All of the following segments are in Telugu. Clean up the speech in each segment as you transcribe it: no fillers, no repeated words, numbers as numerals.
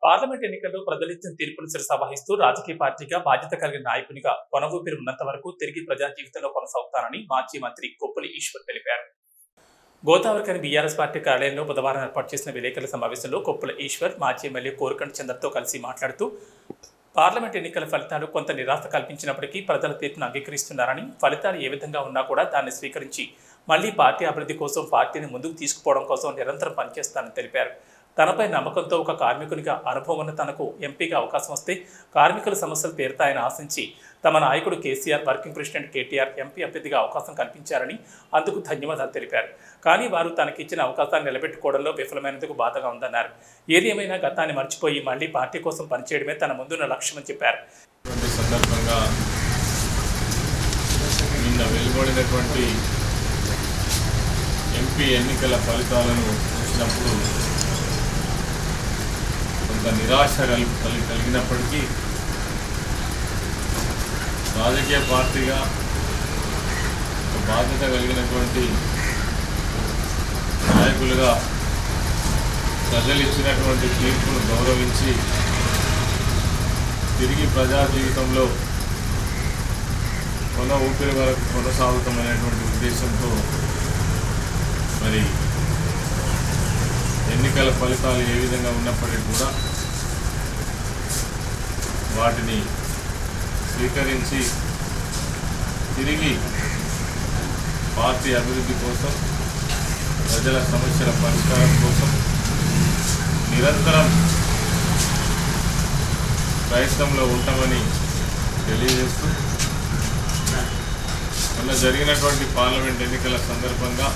పార్లమెంట్ ఎన్నికల్లో ప్రజలిచ్చిన తీర్పును శిరసావహిస్తూ రాజకీయ పార్టీగా బాధ్యత కలిగిన నాయకునిగా కొనవూపిరి ఉన్నంత వరకు తిరిగి ప్రజా జీవితంలో కొనసాగుతానని మాజీ మంత్రి కొప్పుల ఈశ్వర్ తెలిపారు. గోదావరికని బీఆర్ఎస్ పార్టీ కార్యాలయంలో బుధవారం ఏర్పాటు చేసిన విలేకరుల సమావేశంలో కొప్పుల ఈశ్వర్ మాజీ ఎమ్మెల్యే కోరుకంటి చంద్రతో కలిసి మాట్లాడుతూ పార్లమెంట్ ఎన్నికల ఫలితాలు కొంత నిరాశ కల్పించినప్పటికీ ప్రజల తీర్పును అంగీకరిస్తున్నారని, ఫలితాలు ఏ విధంగా ఉన్నా కూడా దాన్ని స్వీకరించి మళ్లీ పార్టీ అభివృద్ధి కోసం పార్టీని ముందుకు తీసుకుపోవడం కోసం నిరంతరం పనిచేస్తానని తెలిపారు. తనపై నమ్మకంతో ఒక కార్మికునిగా అనుభవం ఉన్న తనకు ఎంపీగా అవకాశం వస్తే కార్మికుల సమస్యలు తీరుతాయని ఆశించి తమ నాయకుడు KCR, working president KTR MP అభ్యర్థిగా అవకాశం కల్పించారని అందుకు ధన్యవాదాలు తెలిపారు. కానీ వారు తనకిచ్చిన అవకాశాన్ని నిలబెట్టుకోవడంలో విఫలమైనందుకు బాధగా ఉందన్నారు. ఏది ఏమైనా గతాన్ని మర్చిపోయి మళ్లీ పార్టీ కోసం పనిచేయడమే తన ముందున్న లక్ష్యమని చెప్పారు. వెలువడినటువంటి ఎంపీ ఎన్నికల ఫలితాలను చూసినప్పుడు కొంత నిరాశ కలిగినప్పటికీ రాజకీయ పార్టీగా ఒక బాధ్యత కలిగినటువంటి నాయకులుగా ప్రజలు ఇచ్చినటువంటి తీర్పును గౌరవించి తిరిగి ప్రజా జీవితంలో ఊపిరి వరకు కొనసాగుతామనేటువంటి ఉద్దేశంతో మరి ఎన్నికల ఫలితాలు ఏ విధంగా ఉన్నప్పటికీ కూడా వాటిని స్వీకరించి తిరిగి పార్టీ అభివృద్ధి కోసం, ప్రజల సమస్యల పరిష్కారం కోసం నిరంతరం ప్రయత్నంలో ఉంటామని తెలియజేస్తూ మొన్న జరిగినటువంటి పార్లమెంట్ ఎన్నికల సందర్భంగా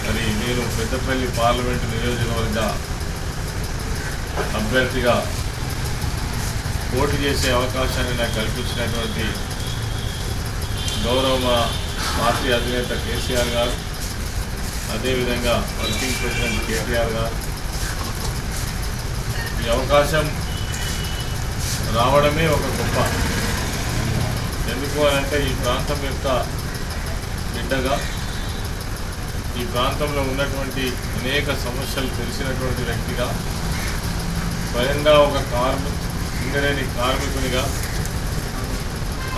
మరి నేను పెద్దపల్లి పార్లమెంటు నియోజకవర్గ అభ్యర్థిగా పోటీ చేసే అవకాశాన్ని నాకు కల్పించినటువంటి గౌరవ పార్టీ అధినేత కేసీఆర్ గారు, అదేవిధంగా వర్కింగ్ ప్రెసిడెంట్ కేటీఆర్ గారు ఈ అవకాశం రావడమే ఒక గొప్ప. ఎందుకు అంటే ఈ ప్రాంతం యొక్క బిడ్డగా, ఈ ప్రాంతంలో ఉన్నటువంటి అనేక సమస్యలు తెలిసినటువంటి వ్యక్తిగా, స్వయంగా ఒక సింగరేణి కార్మికునిగా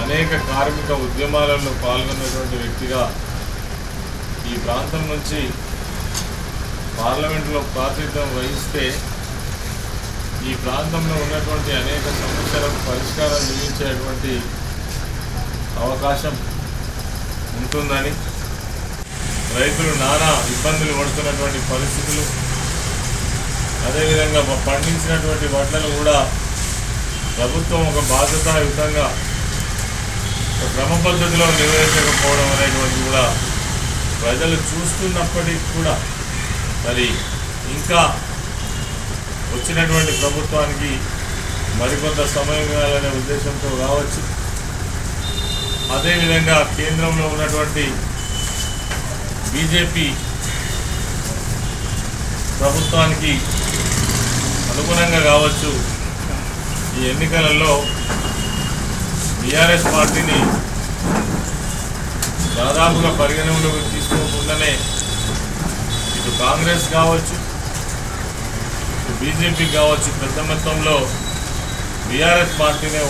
అనేక కార్మిక ఉద్యమాలలో పాల్గొన్నటువంటి వ్యక్తిగా ఈ ప్రాంతం నుంచి పార్లమెంటులో ప్రాతినిధ్యం వహిస్తే ఈ ప్రాంతంలో ఉన్నటువంటి అనేక సమస్యలకు పరిష్కారం చూపించేటువంటి అవకాశం ఉంటుందని, రైతులు నానా ఇబ్బందులు పడుతున్నటువంటి పరిస్థితులు, అదేవిధంగా పండించినటువంటి వడ్లను కూడా ప్రభుత్వం ఒక బాధ్యతాయుతంగా క్రమ పద్ధతిలో నిర్వహించకపోవడం అనేటువంటి కూడా ప్రజలు చూస్తున్నప్పటికీ కూడా మరి ఇంకా వచ్చినటువంటి ప్రభుత్వానికి మరికొంత సమయం ఇవ్వాలనే ఉద్దేశంతో కావచ్చు, అదేవిధంగా కేంద్రంలో ఉన్నటువంటి బీజేపీ ప్రభుత్వానికి అనుగుణంగా కావచ్చు, ఈ ఎన్నికలలో బీఆర్ఎస్ పార్టీని దాదాపుగా పరిగణనలోకి తీసుకోకుండానే ఇటు కాంగ్రెస్ కావచ్చు, ఇటు బీజేపీ కావచ్చు, పెద్ద మొత్తంలో బీఆర్ఎస్ పార్టీనే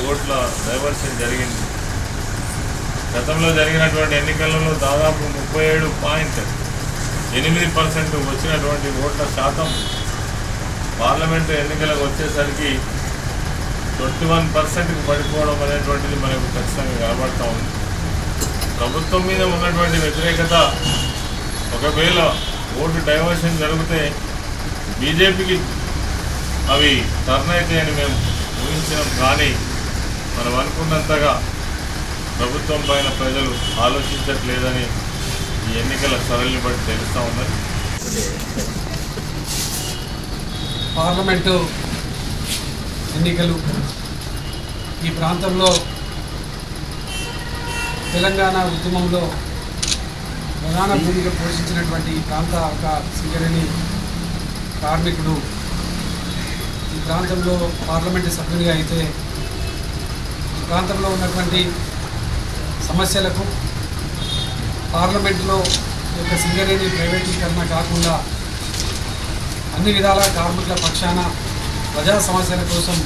ఓట్ల డైవర్షన్ జరిగింది. గతంలో జరిగినటువంటి ఎన్నికలలో దాదాపు 37.8% వచ్చినటువంటి ఓట్ల శాతం పార్లమెంటు ఎన్నికలకు వచ్చేసరికి 21%కి పడిపోవడం అనేటువంటిది మనకు ఖచ్చితంగా కనబడతా ఉంది. ప్రభుత్వం మీద ఉన్నటువంటి వ్యతిరేకత ఒకవేళ ఓటు డైవర్షన్ జరిగితే బీజేపీకి అవి టర్న్ అవుతాయని మేము ఊహించినాం. కానీ మనం అనుకున్నంతగా ప్రభుత్వం పైన ప్రజలు ఆలోచించట్లేదని ఈ ఎన్నికల సరళిని బట్టి తెలుస్తూ ఉన్నది. పార్లమెంటు ఎన్నికలు ఈ ప్రాంతంలో తెలంగాణ ఉద్యమంలో ప్రధాన భూమిక పోషించినటువంటి ఈ ప్రాంత ఒక సింగరేణి కార్మికుడు ఈ ప్రాంతంలో పార్లమెంటు సభ్యునిగా అయితే ఈ ప్రాంతంలో ఉన్నటువంటి సమస్యలకు పార్లమెంటులో యొక్క సింగరేణి ప్రైవేటీకరణ కాకుండా అన్ని విధాల కార్మికుల పక్షాన ప్రజా సమస్యల కోసం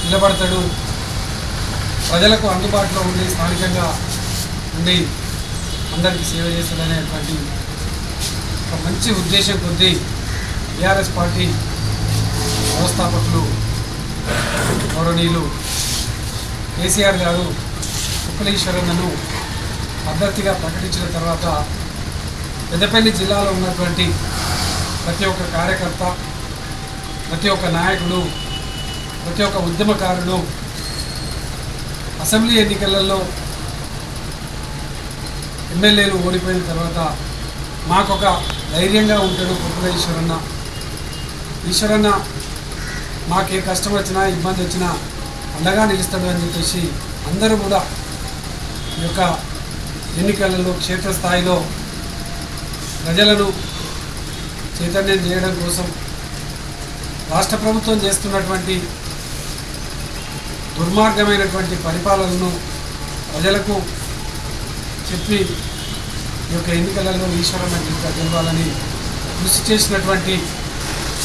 నిలబడతాడు. ప్రజలకు అందుబాటులో ఉండి స్థానికంగా ఉండి అందరికీ సేవ చేస్తాడనేటువంటి ఒక మంచి ఉద్దేశం కొద్దీ టీఆర్ఎస్ పార్టీ వ్యవస్థాపకులు గౌరవనీయులు కేసీఆర్ గారు కొప్పుల ఈశ్వరన్నను అభ్యర్థిగా ప్రకటించిన తర్వాత పెద్దపల్లి జిల్లాలో ఉన్నటువంటి ప్రతి ఒక్క కార్యకర్త, ప్రతి ఒక్క నాయకుడు, ప్రతి ఒక్క ఉద్యమకారుడు అసెంబ్లీ ఎన్నికలలో ఎమ్మెల్యేలు ఓడిపోయిన తర్వాత మాకొక ధైర్యంగా ఉంటాడు కొప్పుల ఈశ్వరన్న మాకే కష్టం వచ్చినా ఇబ్బంది వచ్చినా అండగా నిలుస్తాడు అని చెప్పేసి అందరూ కూడా ఈ యొక్క ఎన్నికలలో క్షేత్రస్థాయిలో ప్రజలను చైతన్యం చేయడం కోసం రాష్ట్ర ప్రభుత్వం చేస్తున్నటువంటి దుర్మార్గమైనటువంటి పరిపాలనను ప్రజలకు చెప్పి ఈ యొక్క ఎన్నికలలో ఈశ్వరన్న గెలవాలని కృషి చేసినటువంటి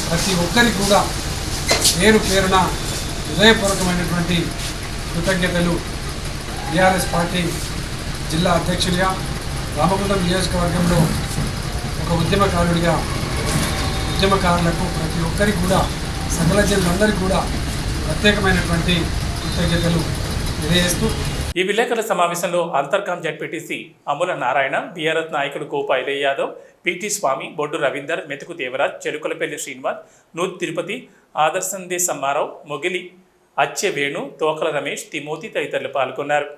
ప్రతి ఒక్కరికి కూడా పేరు పేరున హృదయపూర్వకమైనటువంటి కృతజ్ఞతలు. టీఆర్ఎస్ పార్టీ జిల్లా అధ్యక్షుడిగా రామగుండం నియోజకవర్గంలో ఒక ఉద్యమకారుడిగా ఉద్యమకారులకు ప్రతి ఒక్కరికి కూడా సకల జనులందరికీ కూడా ప్రత్యేకమైనటువంటి కృతజ్ఞతలు తెలియజేస్తూ ఈ విలేకరుల సమావేశంలో అంతర్గాం జడ్పీటీసీ అమ్ముల నారాయణ, బీఆర్ఎస్ నాయకులు కోపా ఇలయ్య యాదవ్, పిటి స్వామి, బొడ్డు రవీందర్, మెతుకు దేవరాజ్, చెరుకులపల్లి శ్రీనివాస్, నూత్ తిరుపతి, ఆదర్శందే సమ్మారావు, మొగిలి అచ్చె వేణు, తోకల రమేష్, తిమోతి తదితరులు పాల్గొన్నారు.